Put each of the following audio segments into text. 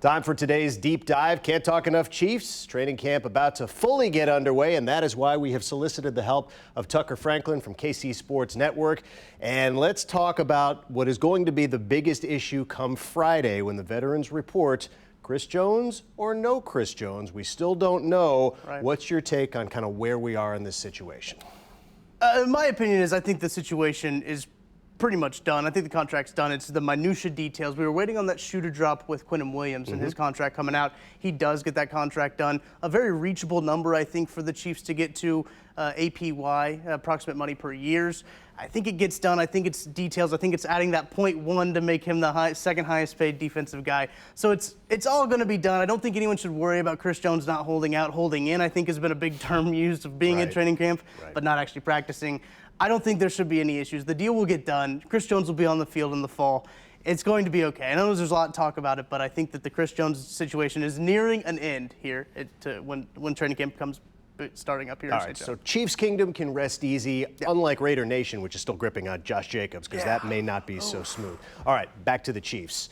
Time for today's deep dive. Can't talk enough Chiefs. Training camp about to fully get underway, and that is why we have solicited the help of Tucker Franklin from KC Sports Network. And let's talk about what is going to be the biggest issue come Friday when the veterans report Chris Jones or no Chris Jones. We still don't know. Right. What's your take on kind of where we are in this situation? My opinion is I think the situation is pretty much done. I think the contract's done. It's the minutia details. We were waiting on that shoe to drop with Quinnen Williams and his contract coming out. He does get that contract done. A very reachable number, I think, for the Chiefs to get to APY, approximate money per years. I think it gets done. I think it's details. I think it's adding that 0.1 to make him the second highest paid defensive guy. So it's all going to be done. I don't think anyone should worry about Chris Jones not holding out. Holding in, I think, has been a big term used of being in training camp, but not actually practicing. I don't think there should be any issues. The deal will get done. Chris Jones will be on the field in the fall. It's going to be okay. I know there's a lot of talk about it, but I think that the Chris Jones situation is nearing an end here when training camp comes starting up here. All right, so Chiefs Kingdom can rest easy, unlike Raider Nation, which is still gripping on Josh Jacobs, because that may not be so smooth. All right, back to the Chiefs.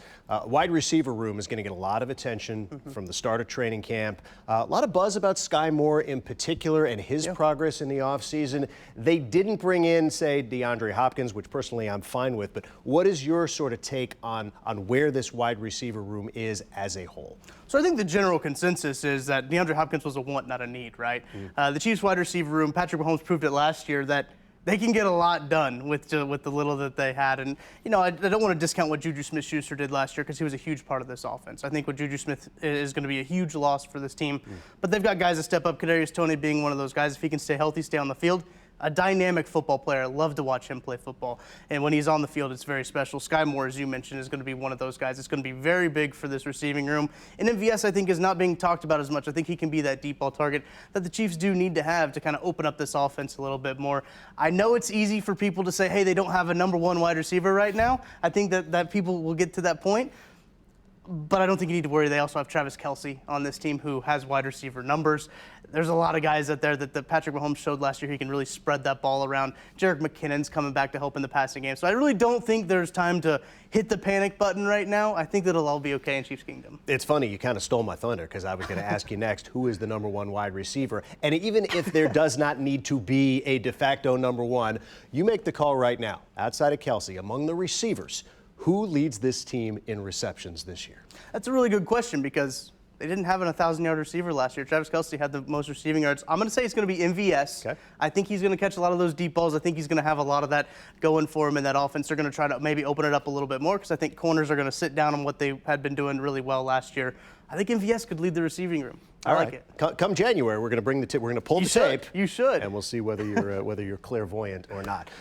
Wide receiver room is going to get a lot of attention from the start of training camp. A lot of buzz about Sky Moore in particular and his progress in the offseason. They didn't bring in, say, DeAndre Hopkins, which personally I'm fine with, but what is your sort of take on where this wide receiver room is as a whole? So I think the general consensus is that DeAndre Hopkins was a want, not a need, right? The Chiefs wide receiver room, Patrick Mahomes proved it last year that they can get a lot done with the little that they had. And, you know, I don't want to discount what Juju Smith-Schuster did last year because he was a huge part of this offense. I think what Juju Smith is going to be a huge loss for this team. But they've got guys that step up, Kadarius Toney being one of those guys. If he can stay healthy, stay on the field, a dynamic football player. I love to watch him play football. And when he's on the field, it's very special. Sky Moore, as you mentioned, is going to be one of those guys. It's going to be very big for this receiving room. And MVS, I think, is not being talked about as much. I think he can be that deep ball target that the Chiefs do need to have to kind of open up this offense a little bit more. I know it's easy for people to say, hey, they don't have a number one wide receiver right now. I think that people will get to that point. But I don't think you need to worry. They also have Travis Kelce on this team who has wide receiver numbers. There's a lot of guys out there that Patrick Mahomes showed last year he can really spread that ball around. Jerick McKinnon's coming back to help in the passing game. So I really don't think there's time to hit the panic button right now. I think that it'll all be okay in Chiefs Kingdom. It's funny, you kind of stole my thunder because I was going to ask you next, who is the number one wide receiver? And even if there does not need to be a de facto number one, you make the call right now, outside of Kelce, among the receivers, who leads this team in receptions this year? That's a really good question because they didn't have an 1,000-yard receiver last year. Travis Kelce had the most receiving yards. I'm going to say it's going to be MVS. Okay. I think he's going to catch a lot of those deep balls. I think he's going to have a lot of that going for him in that offense. They're going to try to maybe open it up a little bit more because I think corners are going to sit down on what they had been doing really well last year. I think MVS could lead the receiving room. I like it. Come January, we're going to bring we're going to pull the tape. You should. And we'll see whether you're clairvoyant or not.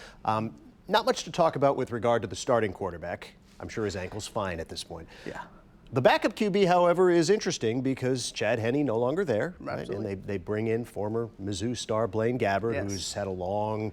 Not much to talk about with regard to the starting quarterback. I'm sure his ankle's fine at this point. Yeah. The backup QB, however, is interesting because Chad Henne no longer there. Right? And they bring in former Mizzou star Blaine Gabbert, who's had a long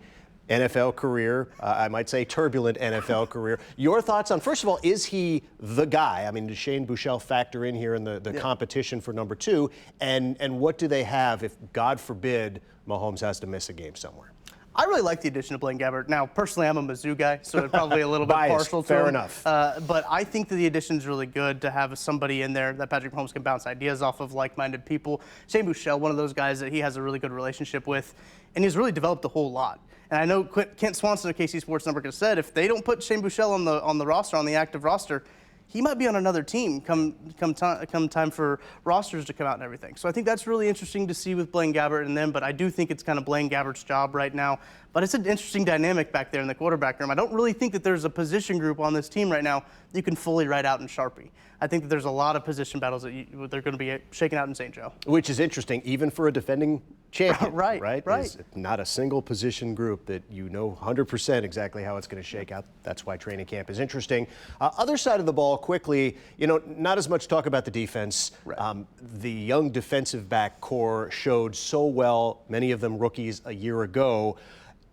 NFL career, I might say turbulent NFL career. Your thoughts on, first of all, is he the guy? I mean, does Shane Buechele factor in here in the competition for number two? And what do they have if, God forbid, Mahomes has to miss a game somewhere? I really like the addition of Blaine Gabbert. Now, personally, I'm a Mizzou guy, so probably a little bit partial to him. Fair enough. But I think that the addition is really good to have somebody in there that Patrick Mahomes can bounce ideas off of, like-minded people. Shane Buechele, one of those guys that he has a really good relationship with, and he's really developed a whole lot. And I know Kent Swanson of KC Sports Network has said if they don't put Shane Buechele on the roster, on the active roster, he might be on another team come time for rosters to come out and everything. So I think that's really interesting to see with Blaine Gabbert and them, but I do think it's kind of Blaine Gabbert's job right now. But it's an interesting dynamic back there in the quarterback room. I don't really think that there's a position group on this team right now you can fully write out in Sharpie. I think that there's a lot of position battles that they're going to be shaking out in St. Joe. Which is interesting, even for a defending champion. Right. It's not a single position group that you know 100% exactly how it's going to shake out. That's why training camp is interesting. Other side of the ball, quickly, not as much talk about the defense. Right. The young defensive back core showed so well, many of them rookies a year ago.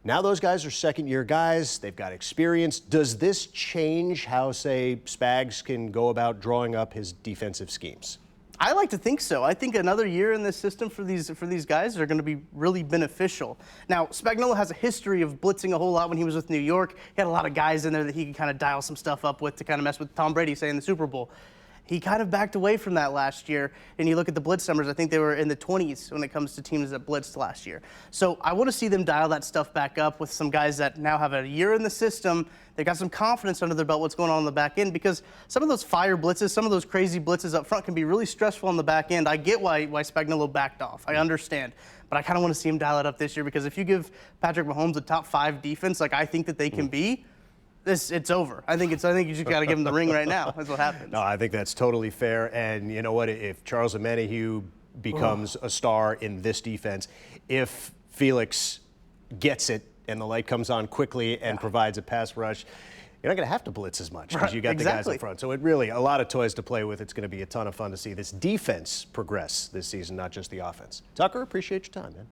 Now those guys are second-year guys. They've got experience. Does this change how, say, Spags can go about drawing up his defensive schemes? I like to think so. I think another year in this system for these guys are going to be really beneficial. Now, Spagnuolo has a history of blitzing a whole lot when he was with New York. He had a lot of guys in there that he could kind of dial some stuff up with to kind of mess with Tom Brady, say, in the Super Bowl. He kind of backed away from that last year, and you look at the blitz numbers, I think they were in the 20s when it comes to teams that blitzed last year. So I want to see them dial that stuff back up with some guys that now have a year in the system. They got some confidence under their belt what's going on the back end, because some of those fire blitzes, some of those crazy blitzes up front can be really stressful on the back end. I get why Spagnuolo backed off. I understand. But I kind of want to see him dial it up this year, because if you give Patrick Mahomes a top 5 defense like I think that they can be, it's over. I think you just got to give him the ring right now. That's what happens. No, I think that's totally fair. And you know what? If Charles Omenihu becomes a star in this defense, if Felix gets it and the light comes on quickly and provides a pass rush, you're not going to have to blitz as much because you got the guys up front. So it really, a lot of toys to play with. It's going to be a ton of fun to see this defense progress this season, not just the offense. Tucker, appreciate your time, man.